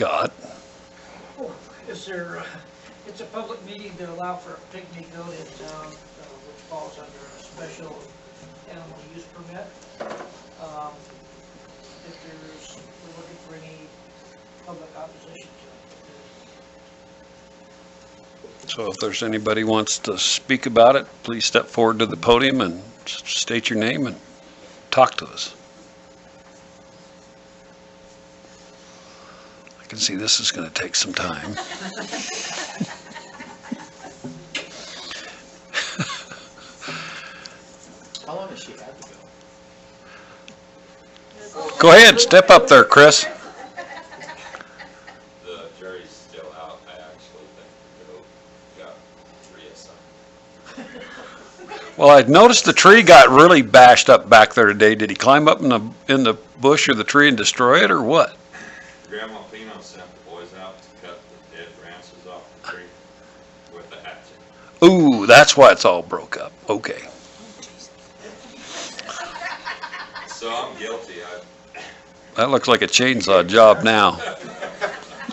Scott. Is there, it's a public meeting to allow for a picnic out in town, which falls under a special animal use permit. If we're looking for any public opposition to it. So if there's anybody wants to speak about it, please step forward to the podium and state your name and talk to us. I can see this is going to take some time. How long does she have to go? Go ahead, step up there, Chris. The jury's still out. I actually think the goat got reassigned. Well, I noticed the tree got really bashed up back there today. Did he climb up in the bush or the tree and destroy it, or what? Grandma Pino sent the boys out to cut the dead branches off the tree with a hatchet. Ooh, that's why it's all broke up. Okay. So I'm guilty. That looks like a chainsaw job now.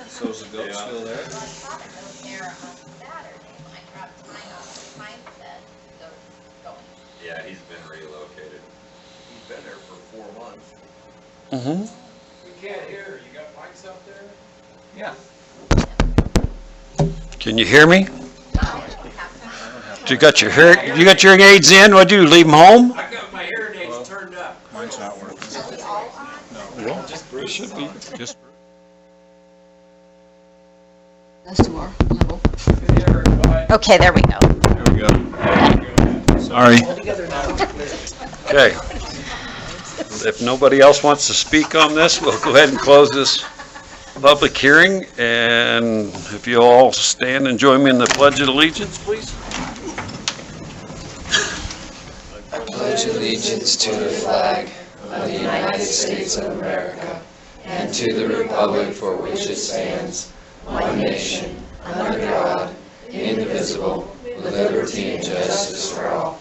So is the goat still there? There on Saturday, when I dropped mine off, mine said the going. Yeah, he's been relocated. He's been there for 4 months. Mm-hmm. We can't hear. You got mics out there? Yeah. Can you hear me? You got your hearing aids in? What'd you leave them home? I got my hearing aids turned up. Mine's not working. Just Bruce should be. Just Let's do our level. Good hear everybody. Okay, there we go. there we go. Sorry. Okay. If nobody else wants to speak on this, we'll go ahead and close this public hearing. And if you all stand and join me in the Pledge of Allegiance, please. Pledge allegiance to the flag of the United States of America and to the republic for which it stands, one nation, under God, indivisible, with liberty and justice for all.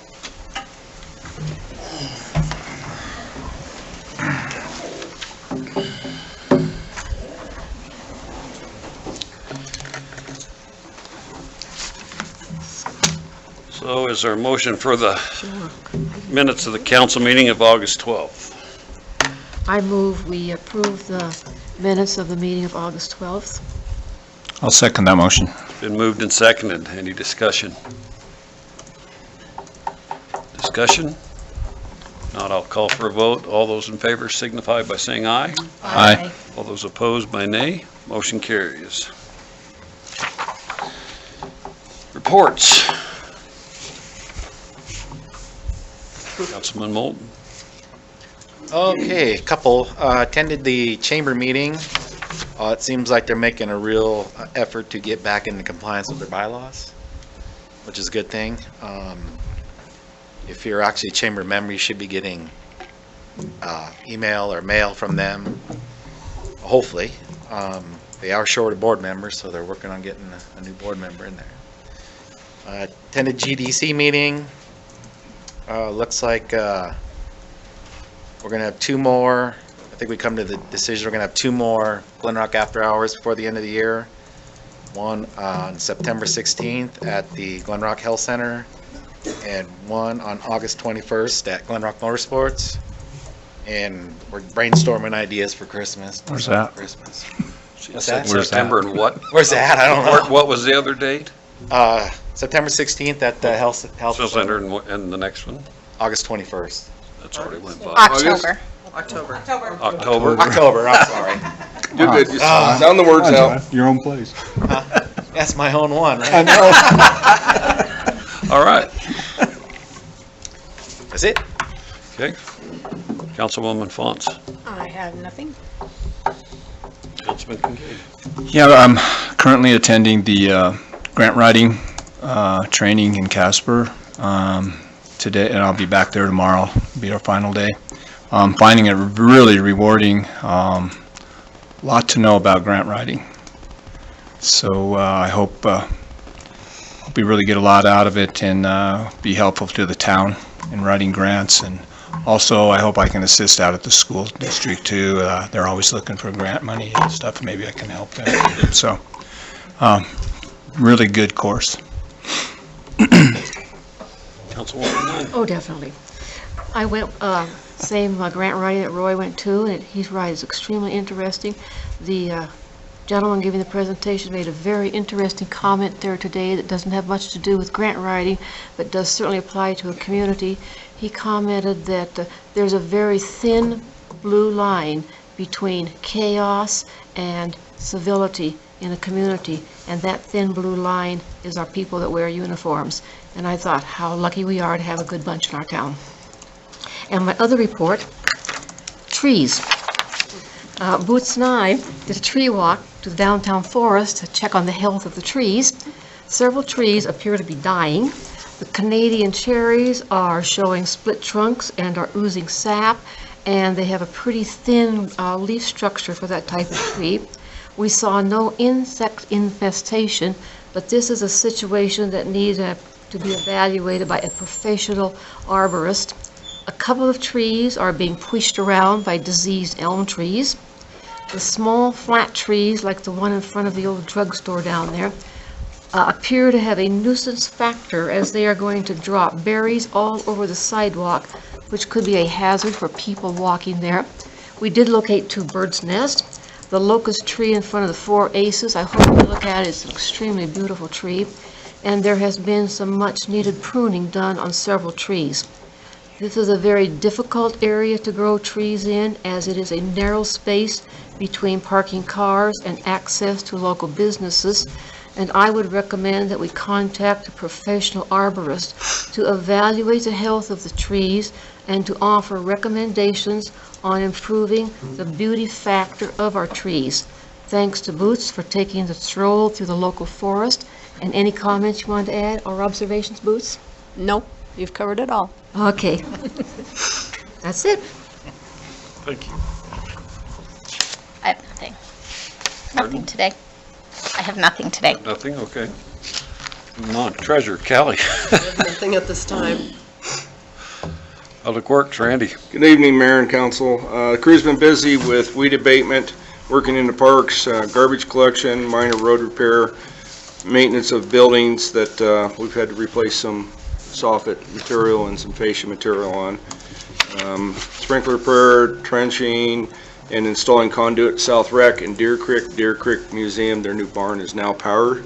So is there a motion for the minutes of the council meeting of August 12th? I move we approve the minutes of the meeting of August 12th. I'll second that motion. Been moved and seconded. Any discussion? Discussion? Not, I'll call for a vote. All those in favor signify by saying aye. Aye. All those opposed by nay. Motion carries. Reports. Councilman Moulton. Okay, a couple. Attended the chamber meeting. It seems like they're making a real effort to get back into compliance with their bylaws, which is a good thing. If you're actually a chamber member, you should be getting email or mail from them, hopefully. They are short of board members, so they're working on getting a new board member in there. Attended GDC meeting. Looks like we're going to have 2 more. I think we come to the decision we're going to have 2 more Glenrock After Hours before the end of the year. One on September 16th at the Glenrock Health Center, and one on August 21st at Glenrock Motorsports. And we're brainstorming ideas for Christmas. Where's that? Christmas. What's that? Where's September and what? Where's that? I don't know. What was the other date? September 16th at the Health Center Center. and the next one? August 21st. That's already went by. October. October? October, I'm sorry. You're good. Just sound the words out. Your own place. That's my own one, I right? know. All right. That's it. Okay. Councilwoman Fonce. I have nothing. Councilman Kincaid. Yeah, I'm currently attending the grant writing training in Casper today, and I'll be back there tomorrow. It'll be our final day. Finding it really rewarding. Lot to know about grant writing. So I hope we really get a lot out of it and be helpful to the town in writing grants and Also, I hope I can assist out at the school district too. They're always looking for grant money and stuff. Maybe I can help them. So, really good course. Councilwoman Nunn. Oh, definitely. I went, same grant writing that Roy went to, and his ride is extremely interesting. The gentleman giving the presentation made a very interesting comment there today that doesn't have much to do with grant writing, but does certainly apply to a community. He commented that there's a very thin blue line between chaos and civility in a community, and that thin blue line is our people that wear uniforms. And I thought, how lucky we are to have a good bunch in our town. And my other report, trees. Boots and I did a tree walk to the downtown forest to check on the health of the trees. Several trees appear to be dying. The Canadian cherries are showing split trunks and are oozing sap, and they have a pretty thin leaf structure for that type of tree. We saw no insect infestation, but this is a situation that needs to be evaluated by a professional arborist. A couple of trees are being pushed around by diseased elm trees. The small flat trees, like the one in front of the old drugstore down there, appear to have a nuisance factor as they are going to drop berries all over the sidewalk, which could be a hazard for people walking there. We did locate 2 birds' nests. The locust tree in front of the 4 Aces, I hope you look at it, it's an extremely beautiful tree. And there has been some much-needed pruning done on several trees. This is a very difficult area to grow trees in, as it is a narrow space between parking cars and access to local businesses. And I would recommend that we contact a professional arborist to evaluate the health of the trees and to offer recommendations on improving the beauty factor of our trees. Thanks to Boots for taking the stroll through the local forest. And any comments you want to add or observations, Boots? Nope, you've covered it all. Okay. That's it. Thank you. I have nothing. Nothing today. I have nothing today. Nothing, okay. Moving on, Treasurer Kelly. Nothing at this time. Public Works, Randy. Good evening, Mayor and Council. The crew's been busy with weed abatement, working in the parks, garbage collection, minor road repair, maintenance of buildings that we've had to replace some soffit material and some fascia material on. Sprinkler repair, trenching, and installing conduit at South Rec and Deer Creek Museum. Their new barn is now powered.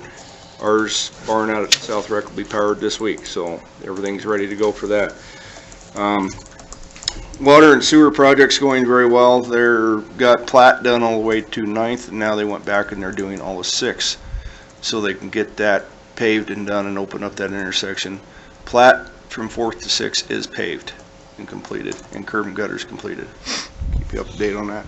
Ours barn out at South Rec will be powered this week, so everything's ready to go for that. Water and sewer projects going very well. They're got plat done all the way to 9th, and now they went back and they're doing all of 6th, so they can get that paved and done and open up that intersection. Plat from 4th to 6th is paved and completed, and curb and gutters completed. Keep you up to date on that.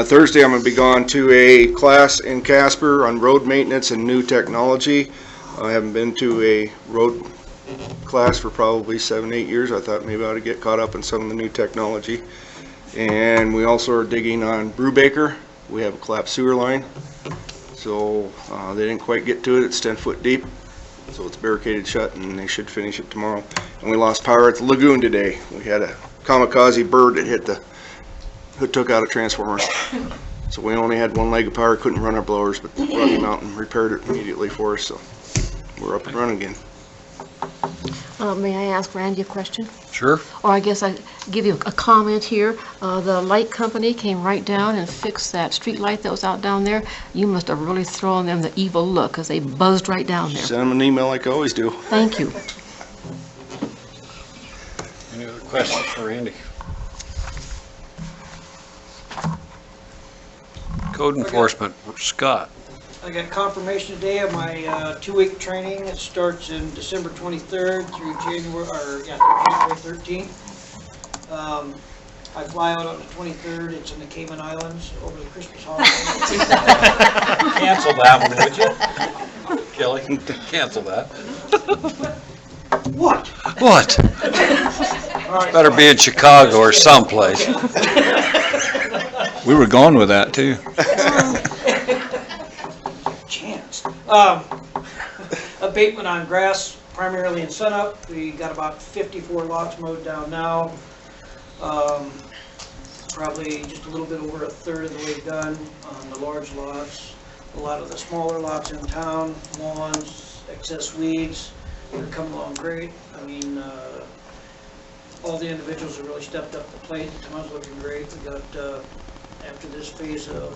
Thursday I'm going to be gone to a class in Casper on road maintenance and new technology. I haven't been to a road class for probably 7-8 years. I thought maybe I ought to get caught up in some of the new technology. And we also are digging on Brubaker. We have a collapsed sewer line, so they didn't quite get to it. It's 10 foot deep, so it's barricaded shut, and they should finish it tomorrow. And we lost power at the lagoon today. We had a kamikaze bird that hit who took out a transformer. So we only had 1 leg of power, couldn't run our blowers, but Rocky Mountain repaired it immediately for us, so we're up and running again. May I ask Randy a question? Sure. Or I guess I give you a comment here. The light company came right down and fixed that street light that was out down there. You must have really thrown them the evil look, because they buzzed right down there. Send them an email like I always do. Thank you. Any other questions for Randy? Code enforcement, Scott. I got confirmation today of my 2-week training. It starts in December 23rd through January 13th. I fly out on the 23rd. It's in the Cayman Islands over the Christmas holiday. Cancel that one, would you? Kelly, cancel that. What? What? All right. Better be in Chicago or someplace. We were going with that too. Chance. Abatement on grass, primarily in sunup. We got about 54 lots mowed down now. Probably just a little bit over a third of the way done on the large lots. A lot of the smaller lots in town, lawns, excess weeds, they're coming along great. I mean, all the individuals have really stepped up the plate. The town's looking great. We got, after this phase of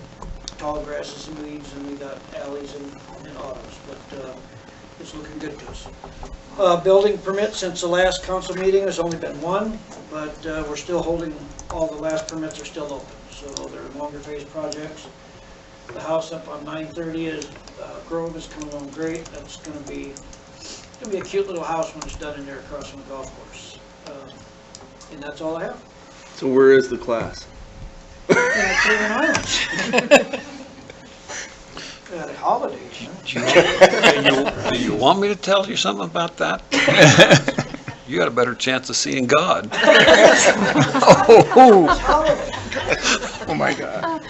tall grasses and weeds, and we got alleys and autos, but it's looking good to us. Building permit since the last council meeting, there's only been one, but we're still holding, all the last permits are still open, so they're longer phase projects. The house up on 930 is, Grove is coming along great. That's gonna be a cute little house when it's done in there across from the golf course. And that's all I have. So where is the class? Cayman Islands. Holidays. Do you want me to tell you something about that? You got a better chance of seeing God. Oh my God.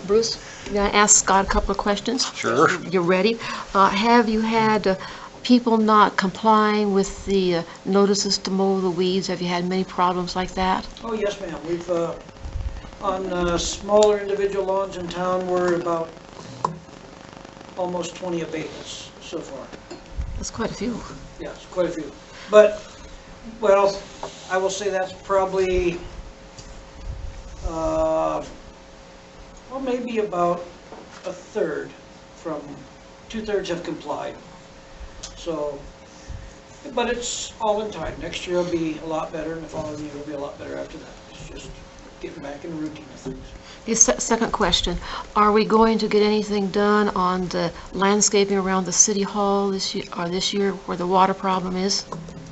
Bruce, may I ask Scott a couple of questions? Sure. You ready? Have you had people not complying with the notices to mow the weeds? Have you had many problems like that? Oh, yes, ma'am. We've, on smaller individual lawns in town, we're about almost 20 abatements so far. That's quite a few. Yeah, it's quite a few. But, well, I will say that's probably, well, maybe about a third from, 2/3 have complied. So, but it's all in time. Next year will be a lot better, and the following year will be a lot better after that. It's just getting back in the routine of things. The second question, are we going to get anything done on the landscaping around the city hall this year where the water problem is?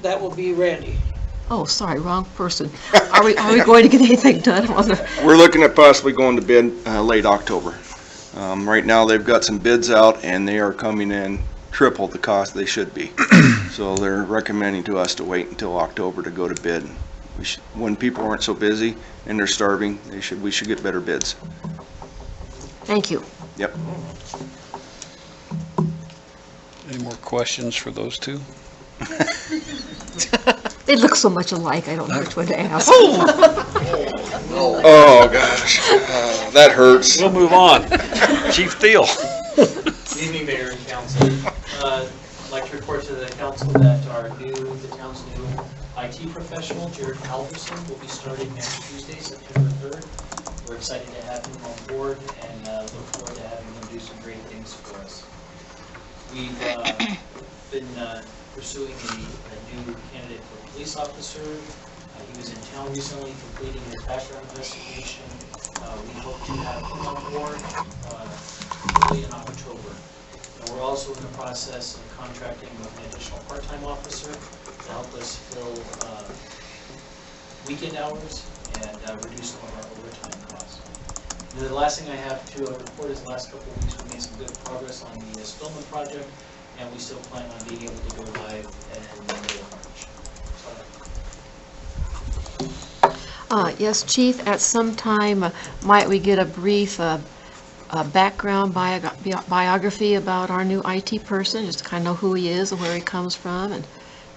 That will be Randy. Oh, sorry, wrong person. Are we going to get anything done on the, We're looking at possibly going to bid late October. Right now, they've got some bids out, and they are coming in triple the cost they should be. So they're recommending to us to wait until October to go to bid. When people aren't so busy and they're starving, we should get better bids. thank you. Yep. Any more questions for those two? They look so much alike, I don't know which one to ask. Oh, gosh. That hurts. We'll move on. Chief Thiel. Good evening, Mayor and Council. I'd like to report to the council that the town's new IT professional, Jared Halverson, will be starting next Tuesday, September 3rd. We're excited to have him on board and look forward to having him do some great things for us. We've been pursuing a new candidate for police officer. He was in town recently completing his background investigation. We hope to have him on board early in October. And we're also in the process of contracting with an additional part-time officer to help us fill weekend hours and reduce some of our overtime costs. And then the last thing I have to report is the last couple of weeks we made some good progress on the Spillman project, and we still plan on being able to go live in the middle of March. Yes, Chief, at some time, might we get a brief background biography about our new IT person, just to kind of know who he is and where he comes from, and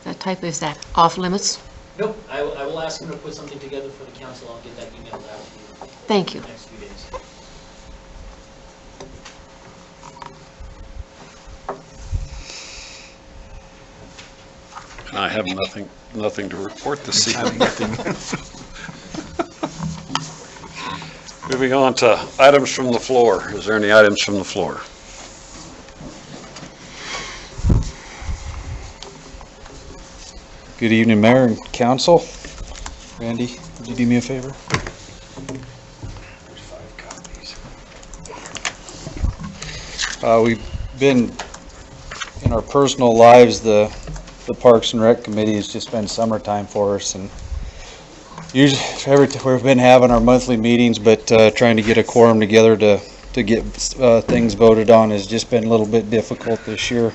that type of, is that off limits? Nope, I will ask him to put something together for the council. I'll get that emailed out to you. Thank you. In the next few days. I have nothing to report this evening. Moving on to items from the floor. Is there any items from the floor? Good evening, Mayor and Council. Randy, would you do me a favor? There's 5 copies. We've been, in our personal lives, the Parks and Rec Committee has just been summertime for us, and usually we've been having our monthly meetings, but trying to get a quorum together to get things voted on has just been a little bit difficult this year.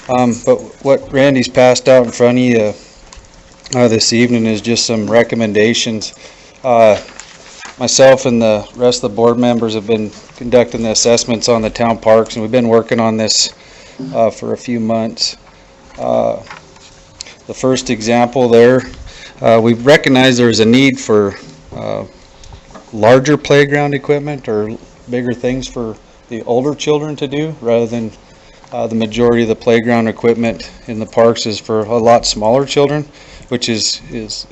But what Randy's passed out in front of you this evening is just some recommendations. Myself and the rest of the board members have been conducting the assessments on the town parks, and we've been working on this for a few months. The first example there, we recognized there was a need for larger playground equipment or bigger things for the older children to do, rather than the majority of the playground equipment in the parks is for a lot smaller children, which is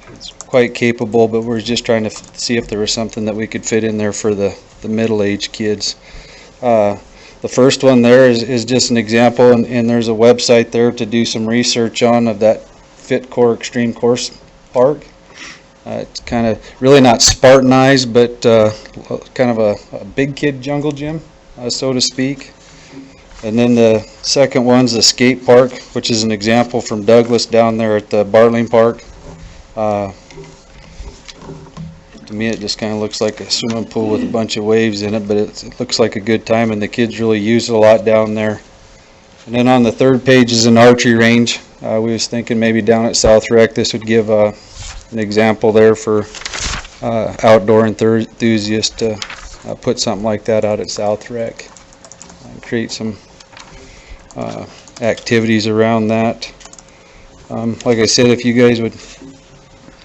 quite capable, but we're just trying to see if there was something that we could fit in there for the middle-aged kids. The first one there is just an example, and there's a website there to do some research on of that FitCore Extreme Course Park. It's kind of really not Spartanized, but kind of a big kid jungle gym, so to speak. And then the second one's the skate park, which is an example from Douglas down there at the Bartling Park. To me, it just kind of looks like a swimming pool with a bunch of waves in it, but it looks like a good time, and the kids really use it a lot down there. And then on the third page is an archery range. We was thinking maybe down at South Rec, this would give an example there for outdoor enthusiasts to put something like that out at South Rec and create some activities around that. Like I said, if you guys would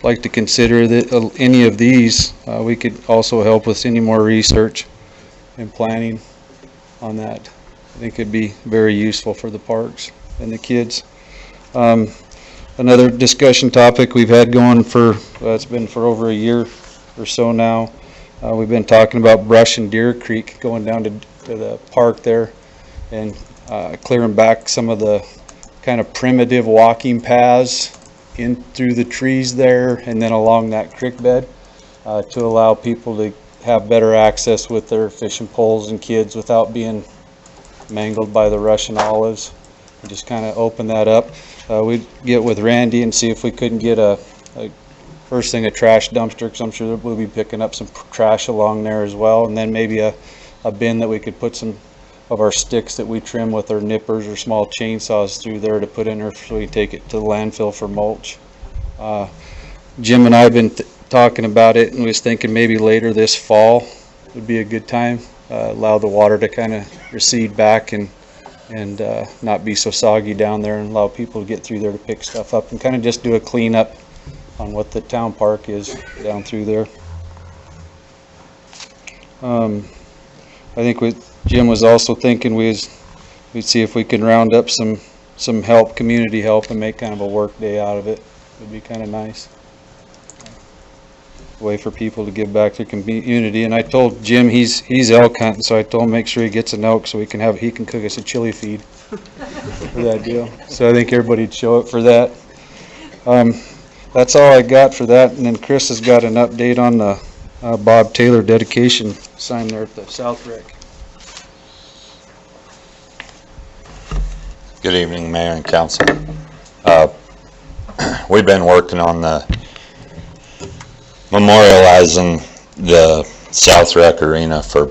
like to consider that any of these, we could also help with any more research and planning on that. I think it'd be very useful for the parks and the kids. Another discussion topic we've had going for, it's been for over a year or so now. We've been talking about Brush and Deer Creek, going down to the park there and clearing back some of the kind of primitive walking paths in through the trees there and then along that creek bed to allow people to have better access with their fishing poles and kids without being mangled by the Russian olives. We just kind of open that up. We'd get with Randy and see if we couldn't get a first thing a trash dumpster, because I'm sure that we'll be picking up some trash along there as well, and then maybe a bin that we could put some of our sticks that we trim with our nippers or small chainsaws through there to put in there so we can take it to the landfill for mulch. Jim and I have been talking about it, and we was thinking maybe later this fall would be a good time. Allow the water to kind of recede back and not be so soggy down there, and allow people to get through there to pick stuff up and kind of just do a cleanup on what the town park is down through there. I think Jim was also thinking we'd see if we can round up some help, community help, and make kind of a work day out of it. It'd be kind of nice. A way for people to give back to community. And I told Jim he's elk hunting, so I told him make sure he gets an elk so he can cook us a chili feed for that deal. So I think everybody'd show up for that. That's all I got for that. And then Chris has got an update on the Bob Taylor dedication sign there at the South Rec. Good evening, Mayor and Council. We've been working on the memorializing the South Rec Arena for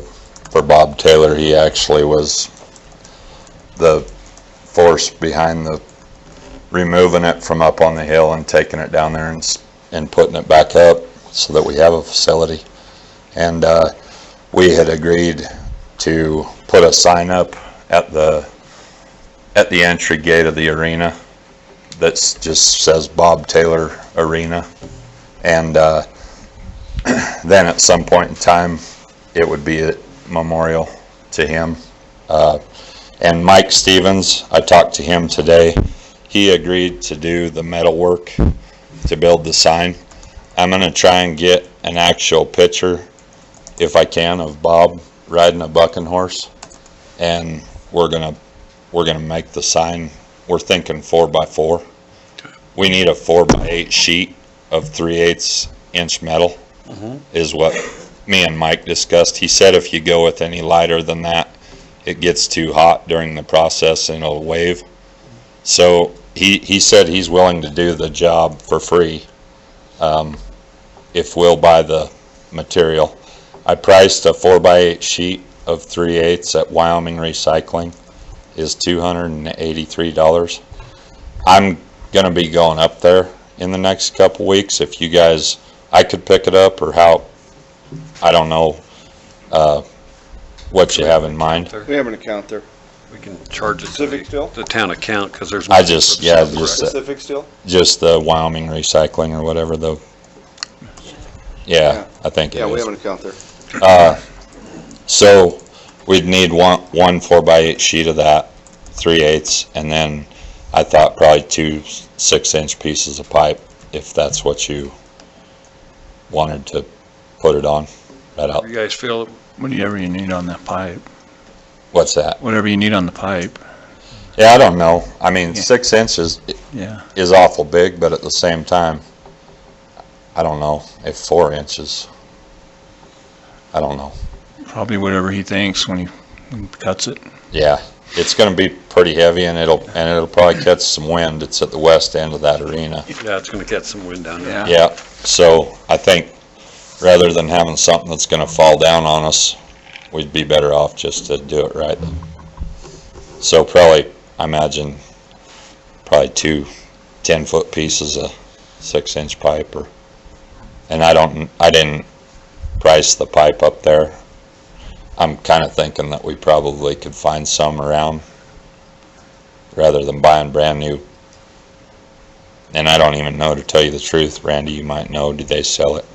Bob Taylor. He actually was the force behind the removing it from up on the hill and taking it down there and putting it back up so that we have a facility. And we had agreed to put a sign up at the entry gate of the arena that just says Bob Taylor Arena. And then at some point in time, it would be a memorial to him. And Mike Stevens, I talked to him today. He agreed to do the metal work to build the sign. I'm going to try and get an actual picture, if I can, of Bob riding a bucking horse. And we're gonna make the sign. We're thinking 4x4. We need a 4x8 sheet of 3/8 inch metal. Is what me and Mike discussed. He said if you go with any lighter than that, it gets too hot during the process and it'll wave. So he said he's willing to do the job for free if we'll buy the material. I priced a 4x8 sheet of 3/8 at Wyoming Recycling is $283. I'm gonna be going up there in the next couple weeks. If you guys, I could pick it up, or how, I don't know what you have in mind. We have an account there. We can charge it to Pacific Steel? the town account, because there's. I just, yeah, just, Pacific Steel? just the Wyoming Recycling or whatever the, yeah, I think it Yeah, we is. have an account there. So we'd need one 4x8 sheet of that, 3/8, and then I thought probably 2 6-inch pieces of pipe, if that's what you wanted to put it on. Right out. You guys feel, Whatever you need on that pipe, What's that? whatever you need on the pipe, Yeah, I don't know. I mean, Yeah. 6 inches yeah. is awful big, but at the same time, I don't know if 4 inches. I don't know. Probably whatever he thinks when he cuts it. Yeah, it's gonna be pretty heavy and it'll probably catch some wind. It's at the west end of that arena. yeah, it's gonna get some wind down there. Yeah. Yeah, so I think rather than having something that's gonna fall down on us, we'd be better off just to do it right. So probably, I imagine, probably 2 10-foot pieces of 6-inch pipe and I didn't price the pipe up there. I'm kinda thinking that we probably could find some around rather than buying brand new. And I don't even know, to tell you the truth, Randy, you might know, do they sell it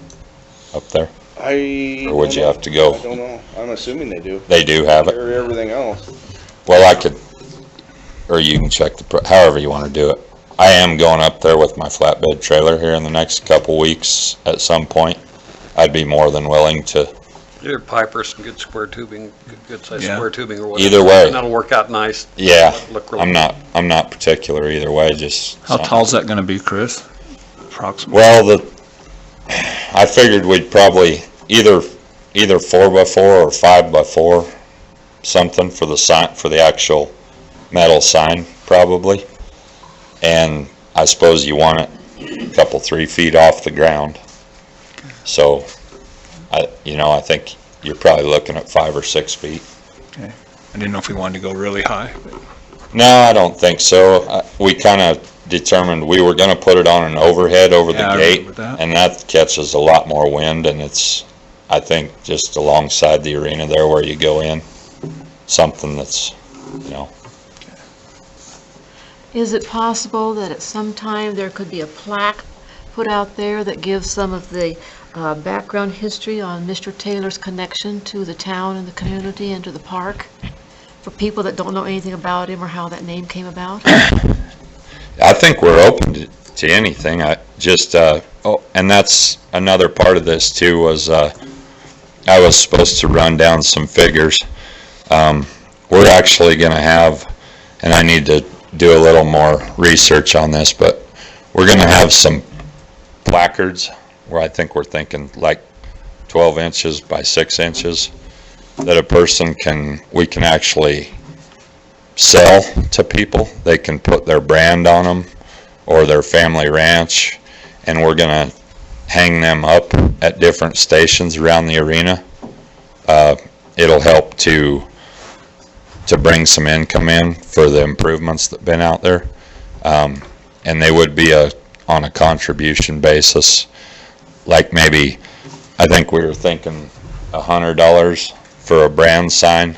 up there? Or would you have to go? I don't know. I'm assuming they do. They do have it? Carry everything else. Well, I could, or you can check however you wanna do it. I am going up there with my flatbed trailer here in the next couple weeks at some point. I'd be more than willing to, Either pipe or some good square tubing, good sized Yeah. square tubing or whatever. Either way. And that'll work out nice. yeah, Look real I'm not particular either way, just. How something. tall's that gonna be, Chris? Approximately? Well, I figured we'd probably either 4x4 or 5x4, something for the sign, for the actual metal sign, probably. And I suppose you want it a couple, 3 feet off the ground. So, I think you're probably looking at 5 or 6 feet. I didn't know if we wanted to go really high. No, I don't think so. We kind of determined we were gonna put it on an overhead over the Yeah, I gate, remember that. and that catches a lot more wind, and it's, I think, just alongside the arena there where you go in, something that's, Is it possible that at some time there could be a plaque put out there that gives some of the background history on Mr. Taylor's connection to the town and the community and to the park? For people that don't know anything about him or how that name came about? I think we're open to anything. And that's another part of this too, was, I was supposed to run down some figures. We're actually gonna have, and I need to do a little more research on this, but we're gonna have some placards where I think we're thinking like 12 inches by 6 inches that we can actually sell to people. They can put their brand on them or their family ranch, and we're gonna hang them up at different stations around the arena. It'll help to bring some income in for the improvements that have been out there. And they would be on a contribution basis, like maybe, I think we were thinking $100 for a brand sign.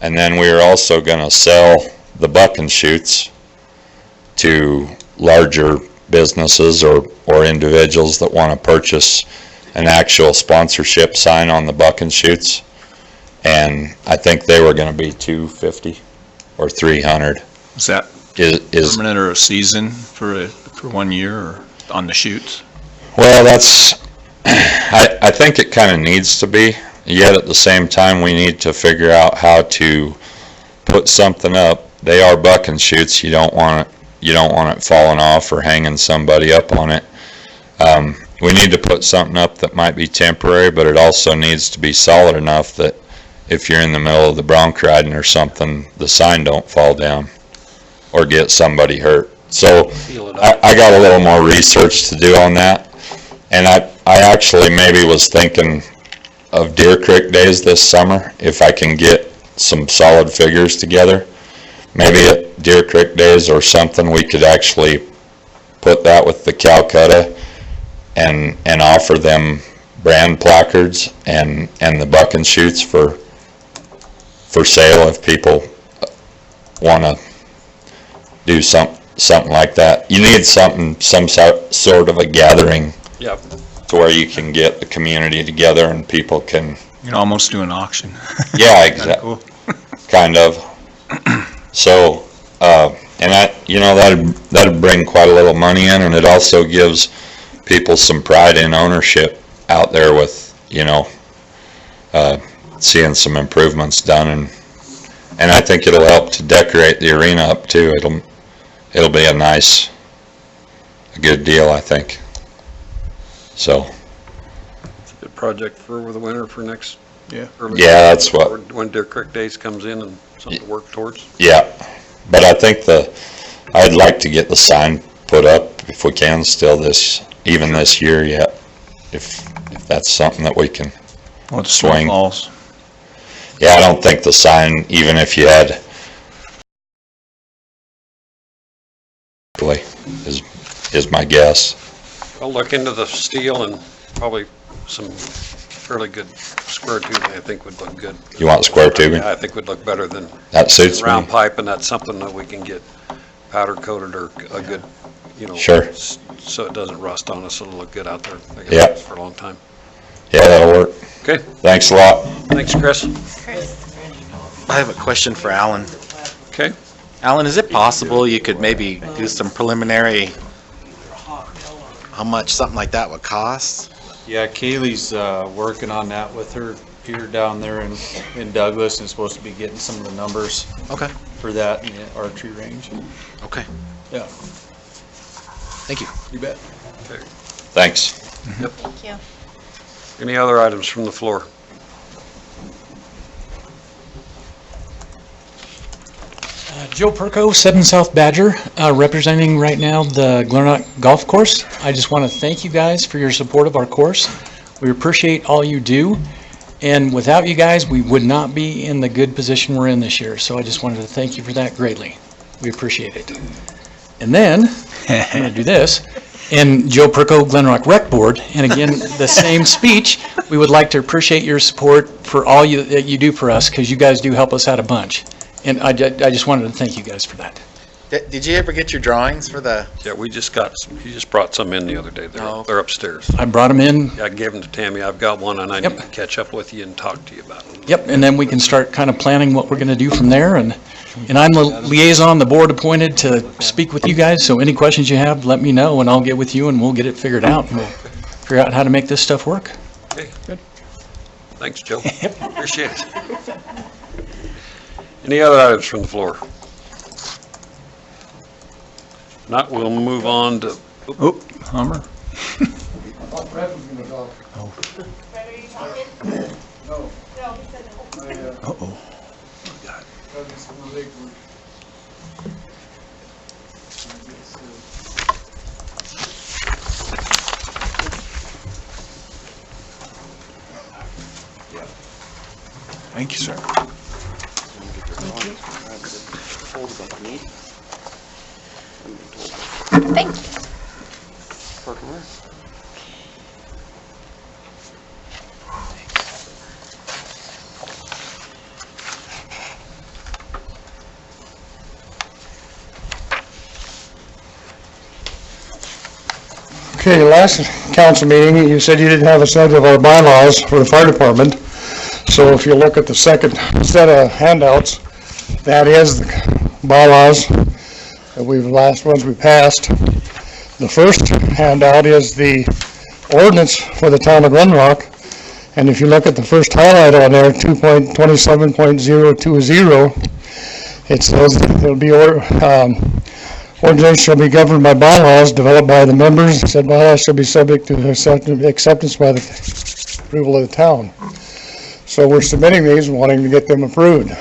And then we were also gonna sell the buck and shoots to larger businesses or individuals that wanna purchase an actual sponsorship sign on the buck and shoots. And I think they were gonna be $250 or $300. Is that Is permanent or a season for 1 year or on the shoots? Well, I think it kind of needs to be, yet at the same time, we need to figure out how to put something up. They are buck and shoots. You don't want it falling off or hanging somebody up on it. We need to put something up that might be temporary, but it also needs to be solid enough that if you're in the middle of the bronc riding or something, the sign don't fall down or get somebody hurt. So I got a little more research to do on that. And I actually maybe was thinking of Deer Creek Days this summer, if I can get some solid figures together. Maybe at Deer Creek Days or something, we could actually put that with the Calcutta and offer them brand placards and the buck and shoots for sale if people wanna do something like that. You need some sort of a gathering Yep. to where you can get the community together and people can, You can almost do an auction. yeah, Kinda exactly, cool. kind of. So, and that'd bring quite a little money in, and it also gives people some pride in ownership out there with, seeing some improvements done, and I think it'll help to decorate the arena up too. It'll be a good deal, I think. So, It's a good project for over the winter for next. Yeah. early- Yeah, that's what- When Deer Creek Days comes in and something to work towards. yeah, but I think I'd like to get the sign put up if we can still this year yet, if that's something that we can Well, it's Snow swing. Falls. Yeah, I don't think the sign, even if you had, is my guess. I'll look into the steel and probably some fairly good square tubing, I think would look good. You want square tubing? Yeah, I think would look better than That suits me. round pipe, and that's something that we can get powder coated or a good, Sure. so it doesn't rust on us, it'll look good out there. I guess Yeah. it's for a long time. Yeah, that'll work. Okay, Thanks a lot. thanks, Chris. I have a question for Alan. Okay. Alan, is it possible you could maybe do some preliminary, how much something like that would cost? Yeah, Kaylee's working on that with her peer down there in Douglas, and supposed to be getting some of the numbers Okay, for that in the archery range. okay. Yeah, Thank you. you bet. Thanks. Thank you. Any other items from the floor? Joe Perko, 7 South Badger, representing right now the Glenrock Golf Course. I just want to thank you guys for your support of our course. We appreciate all you do, and without you guys, we would not be in the good position we're in this year. So I just wanted to thank you for that greatly. We appreciate it. And then, I'm going to do this, and Joe Perko, Glenrock Rec Board, and again, the same speech, we would like to appreciate your support for all that you do for us, because you guys do help us out a bunch. And I just wanted to thank you guys for that. Did you ever get your drawings for the, Yeah, we just got some, he just brought some in the other day. Oh. They're upstairs. I brought them in, I gave them to Tammy. I've got one, and I Yep. need to catch up with you and talk to you about it. yep, and then we can start kind of planning what we're going to do from there. And I'm the liaison, the board appointed to speak with you guys, so any questions you have, let me know, and I'll get with you, and we'll get it figured out, and we'll figure out how to make this stuff work. Okay. Good. Thanks, Joe. Appreciate it. Any other items from the floor? Not, we'll move on to, Oh, Hummer. Uh-oh. Thank you, sir. Thank you. Okay, last council meeting, you said you didn't have a set of our bylaws for the fire department. So if you look at the second set of handouts, that is the bylaws that last ones we passed. The first handout is the ordinance for the town of Glenrock. And if you look at the first highlight on there, 2.27.020, it says it'll be, ordinance shall be governed by bylaws developed by the members. Said bylaws shall be subject to acceptance by the approval of the town. So we're submitting these and wanting to get them approved.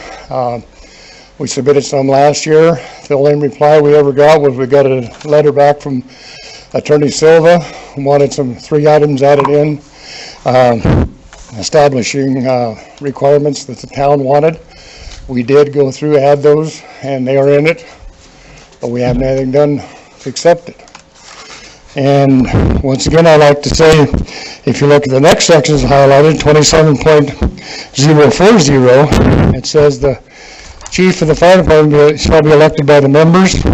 We submitted some last year. The only reply we ever got was we got a letter back from Attorney Silva, who wanted 3 items added in, establishing requirements that the town wanted. We did go through, add those, and they are in it, but we haven't had anything done to accept it. And once again, I'd like to say, if you look at the next sections highlighted, 27.040, it says the chief of the fire department shall be elected by the members.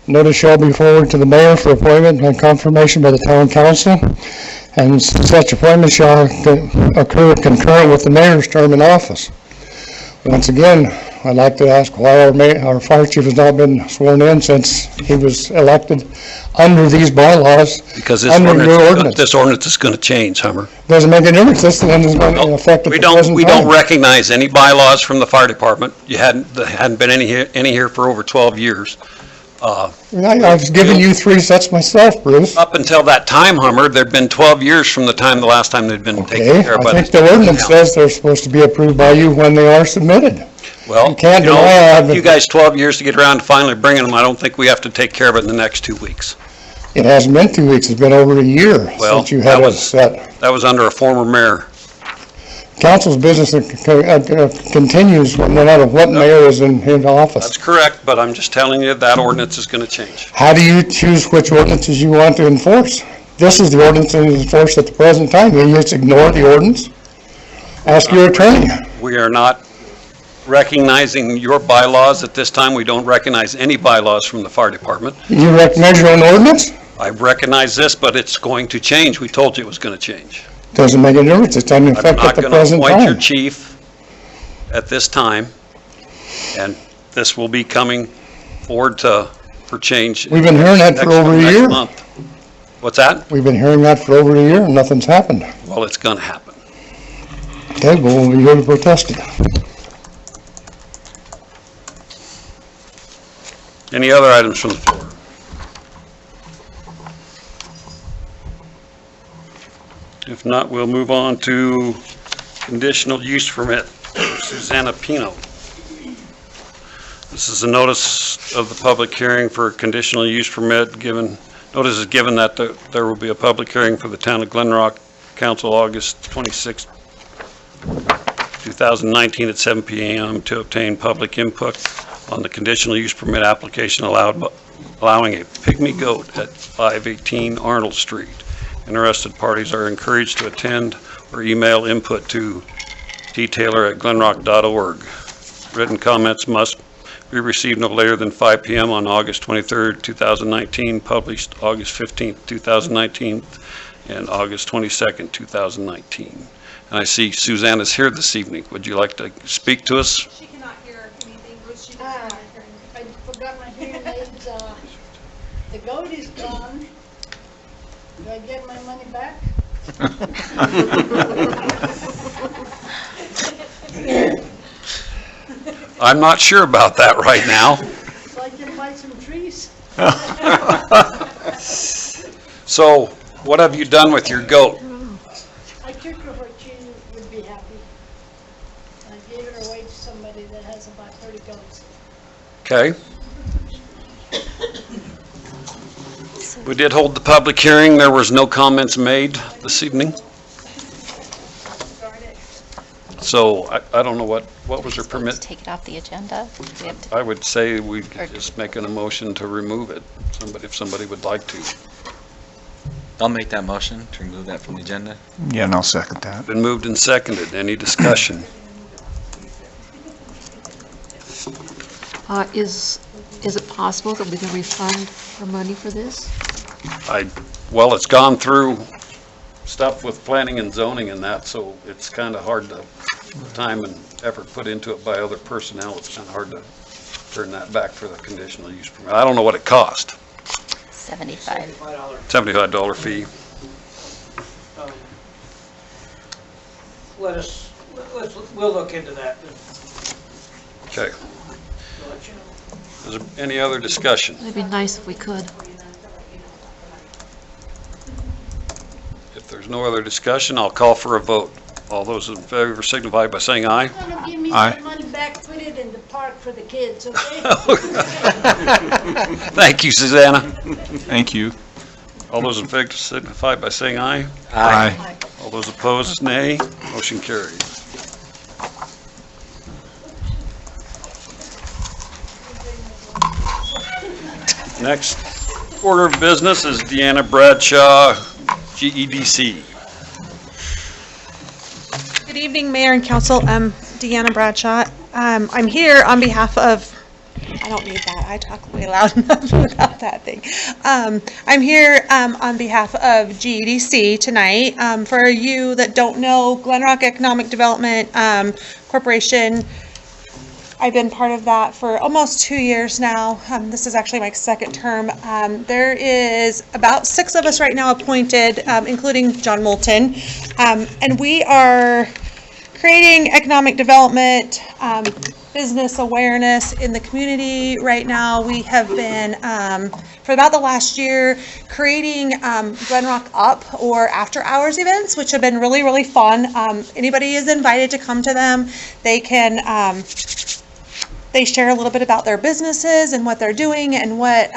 Notice shall be forwarded to the mayor for appointment and confirmation by the town council. And such appointment shall occur concurrent with the mayor's term in office. Once again, I'd like to ask why our fire chief has not been sworn in since he was elected under these bylaws, Because under your ordinance. this ordinance is going to change, Hummer. Doesn't make any difference. This one is going to affect at the present time. We don't recognize any bylaws from the fire department. There hadn't been any here for over 12 years. I've given you 3 sets myself, Bruce. Up until that time, Hummer, there'd been 12 years from the last time they'd been taken Okay, care of. I think the ordinance says they're supposed to be approved by you when they are submitted. Well, you can't you know, deny I haven't- you guys 12 years to get around to finally bringing them. I don't think we have to take care of it in the next 2 weeks. It hasn't been 2 weeks, it's been over a year Well, since you had that it was- set. That was under a former mayor. Council's business continues no matter what mayor is in office. That's correct, but I'm just telling you that ordinance is going to change. How do you choose which ordinances you want to enforce? This is the ordinance that is enforced at the present time. You just ignore the ordinance? Ask your attorney. We are not recognizing your bylaws at this time. We don't recognize any bylaws from the fire department. You recognize your own ordinance? I recognize this, but it's going to change. We told you it was going to change. Doesn't make any difference. It's in I'm effect not at the going to present appoint your time. chief at this time, and this will be coming forward for change. We've been hearing that for over a next year. month. What's that? We've been hearing that for over a year and nothing's happened. Well, it's going to happen. Okay, well, we'll be here to protest it. Any other items from the floor? If not, we'll move on to conditional use permit, Susanna Pino. This is a notice of the public hearing for a conditional use permit given, notice is given that there will be a public hearing for the town of Glen Rock Council August 26, 2019 at 7 p.m. to obtain public input on the conditional use permit application allowing a pygmy goat at 518 Arnold Street. Interested parties are encouraged to attend or email input to dtaylor@glenrock.org. Written comments must be received no later than 5 p.m. on August 23rd, 2019, published August 15th, 2019, and August 22nd, 2019. And I see Susanna's here this evening. Would you like to speak to us? She cannot hear anything, Bruce. She doesn't have a hearing. I forgot my hearing aids. The goat is gone. Do I get my money back? I'm not sure about that right now. So I can buy some trees? So, what have you done with your goat? I took her where she would be happy. I gave her away to somebody that has about 30 goats. Okay. We did hold the public hearing. There was no comments made this evening. So I don't know what was her permit? Take it off the agenda? We have to- I would say we could just make a motion to remove it, if somebody would like to. I'll make that motion to remove that from the agenda. Yeah, and I'll second that. Been moved and seconded. Any discussion? Is it possible that we can refund her money for this? Well, it's gone through stuff with planning and zoning and that, so it's kind of hard to, time and effort put into it by other personnel, it's kind of hard to turn that back for the conditional use permit. I don't know what it cost. $75. $75 fee. We'll look into that. Okay. We'll let you know. Is there any other discussion? It'd be nice if we could. If there's no other discussion, I'll call for a vote. All those in favor signify by saying aye. You're gonna give me Aye. my money back, put it in the park for the kids, okay? Thank you, Susanna. Thank you. All those in favor signify by saying aye. Aye. All those opposed, nay. Motion carried. Next order of business is Deanna Bradshaw, GEDC. Good evening, Mayor and Council. Deanna Bradshaw. I'm here on behalf of, I don't need that, I talk way loud enough without that thing. I'm here on behalf of GEDC tonight. For you that don't know, Glen Rock Economic Development Corporation, I've been part of that for almost 2 years now. This is actually my second term. There is about 6 of us right now appointed, including John Moulton. And we are creating economic development, business awareness in the community. Right now, we have been, for about the last year, creating Glen Rock Up or after hours events, which have been really, really fun. Anybody is invited to come to them. They can, they share a little bit about their businesses and what they're doing and what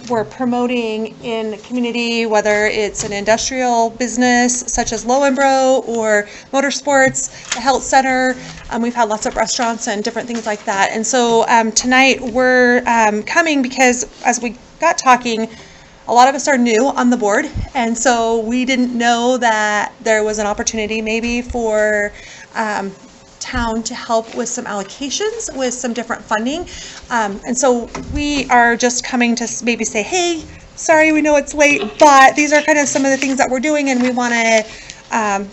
we're promoting in the community, whether it's an industrial business such as Lowenbro or motorsports, the health center. We've had lots of restaurants and different things like that. And so tonight we're coming because as we got talking, a lot of us are new on the board. And so we didn't know that there was an opportunity maybe for town to help with some allocations, with some different funding. And so we are just coming to maybe say, hey, sorry, we know it's late, but these are kind of some of the things that we're doing and we want to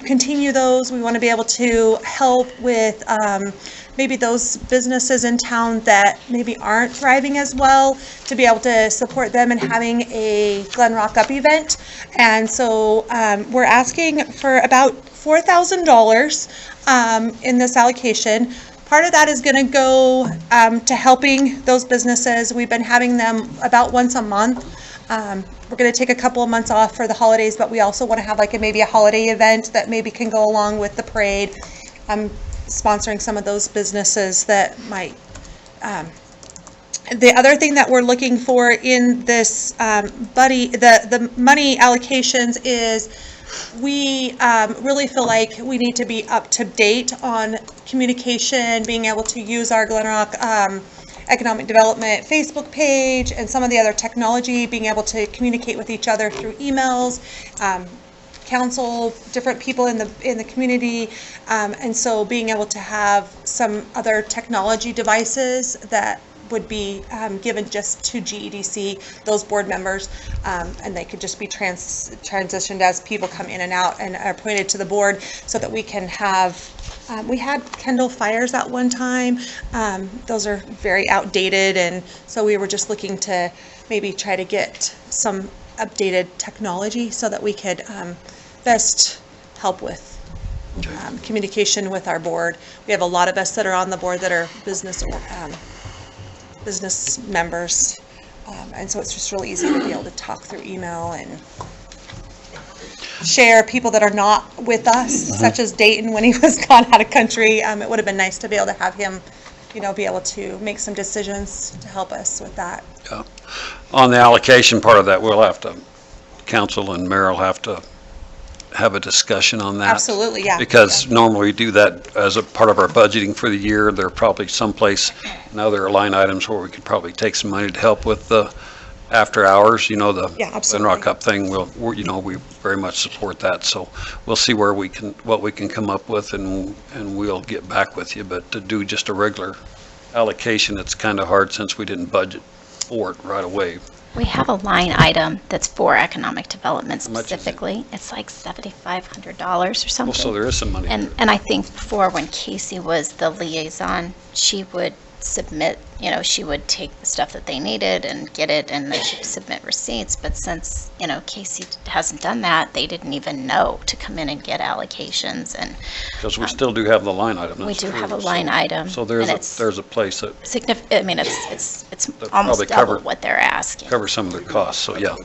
continue those. We want to be able to help with maybe those businesses in town that maybe aren't thriving as well, to be able to support them in having a Glen Rock Up event. And so we're asking for about $4,000 in this allocation. Part of that is going to go to helping those businesses. We've been having them about once a month. We're going to take a couple of months off for the holidays, but we also want to have like maybe a holiday event that maybe can go along with the parade. Sponsoring some of those businesses that might. The other thing that we're looking for in this the money allocations is we really feel like we need to be up to date on communication, being able to use our Glen Rock Economic Development Facebook page and some of the other technology, being able to communicate with each other through emails, council, different people in the community, and so being able to have some other technology devices that would be given just to GEDC, those board members, and they could just be transitioned as people come in and out and are appointed to the board, so that we can have, we had Kindle Fires at one time. Those are very outdated, and so we were just looking to maybe try to get some updated technology so that we could best help with communication with our board. We have a lot of us that are on the board that are business members, and so it's just really easy to be able to talk through email and share people that are not with us, such as Dayton when he was gone out of country. It would have been nice to be able to have him, be able to make some decisions to help us with that. Yeah. On the allocation part of that, we'll have to, council and mayor will have to have a discussion on that. Absolutely, yeah. Because normally we do that as a part of our budgeting for the year. There are probably someplace, now there are line items where we could probably take some money to help with the after hours, the Glen Rock Up thing. We very much support that. So we'll see what we can come up with, and we'll get back with you. But to do just a regular allocation, it's kind of hard since we didn't budget for it right away. We have a line item that's for economic development specifically. It's like $7,500 or something. Well, so there is some money. And I think before, when Casey was the liaison, she would submit, she would take the stuff that they needed and get it, and then she'd submit receipts. But since, Casey hasn't done that, they didn't even know to come in and get allocations. And because we still do have the line item. We do have a line item. So there's a place that it's almost double what they're asking. Cover some of their costs. So yeah.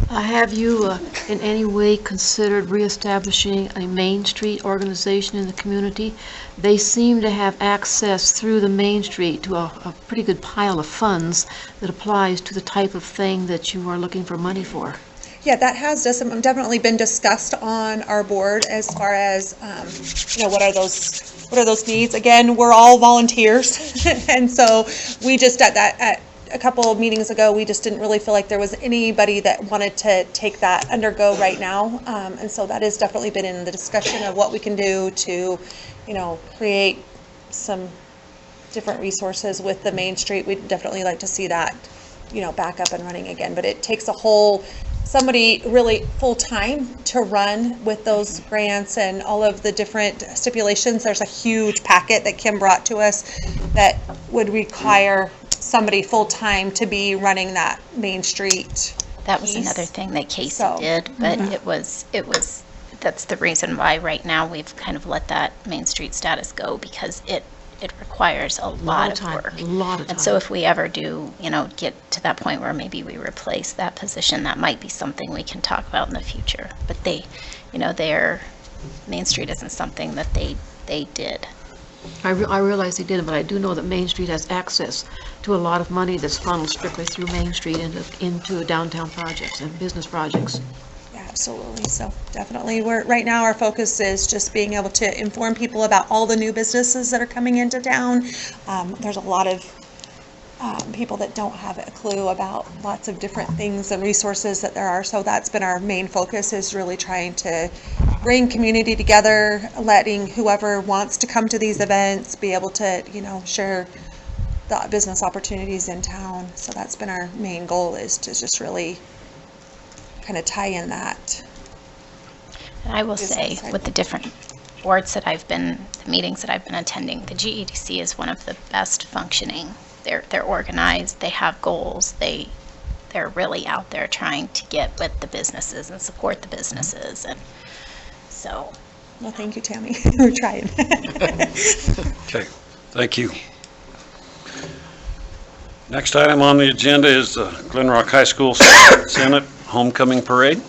Have you in any way considered reestablishing a Main Street organization in the community? They seem to have access through the Main Street to a pretty good pile of funds that applies to the type of thing that you are looking for money for. Yeah, that has definitely been discussed on our board as far as, what are those needs? Again, we're all volunteers, and so we just at a couple of meetings ago, we just didn't really feel like there was anybody that wanted to take that undergo right now, and so that has definitely been in the discussion of what we can do to, create some different resources with the Main Street. We'd definitely like to see that, back up and running again. But it takes somebody really full-time to run with those grants and all of the different stipulations. There's a huge packet that Kim brought to us that would require somebody full-time to be running that Main Street. That was another thing that Casey did, but it was, that's the reason why right now we've kind of let that Main Street status go, because it requires a lot of work. A lot of time. And so if we ever do, get to that point where maybe we replace that position, that might be something we can talk about in the future. But their Main Street isn't something that they did. I realize they didn't, but I do know that Main Street has access to a lot of money that's funneled strictly through Main Street into downtown projects and business projects. Yeah, absolutely. So definitely, right now our focus is just being able to inform people about all the new businesses that are coming into town. There's a lot of people that don't have a clue about lots of different things and resources that there are. So that's been our main focus, is really trying to bring community together, letting whoever wants to come to these events be able to, share the business opportunities in town. So that's been our main goal, is to just really kind of tie in that. And I will say, with the different boards that the meetings that I've been attending, the GEDC is one of the best functioning. They're organized, they have goals, they're really out there trying to get with the businesses and support the businesses, and so. Well, thank you, Tammy. We're trying. Okay, thank you. Next item on the agenda is the Glen Rock High School Senate Homecoming Parade.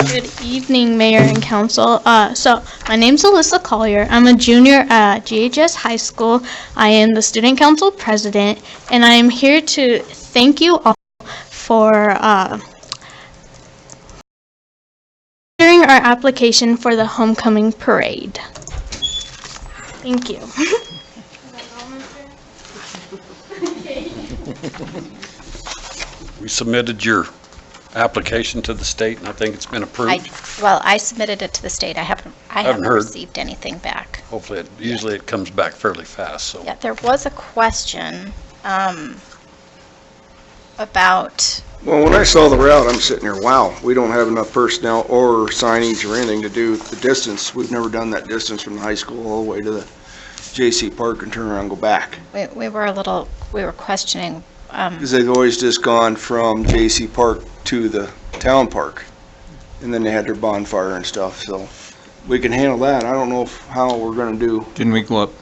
Good evening, Mayor and Council. So my name's Alyssa Collier. I'm a junior at GHS High School. I am the Student Council President, and I am here to thank you all for considering our application for the Homecoming Parade. Thank you. We submitted your application to the state, and I think it's been approved. I submitted it to the state. I haven't heard. received anything back. Hopefully, usually it comes back fairly fast, so. Yeah, there was a question about. Well, when I saw the route, I'm sitting there, wow, we don't have enough personnel or signage or anything to do the distance. We've never done that distance from the high school all the way to the J.C. Park and turn around and go back. We were questioning. Because they've always just gone from J.C. Park to the town park, and then they had their bonfire and stuff, so we can handle that. I don't know how we're gonna do. Didn't they go up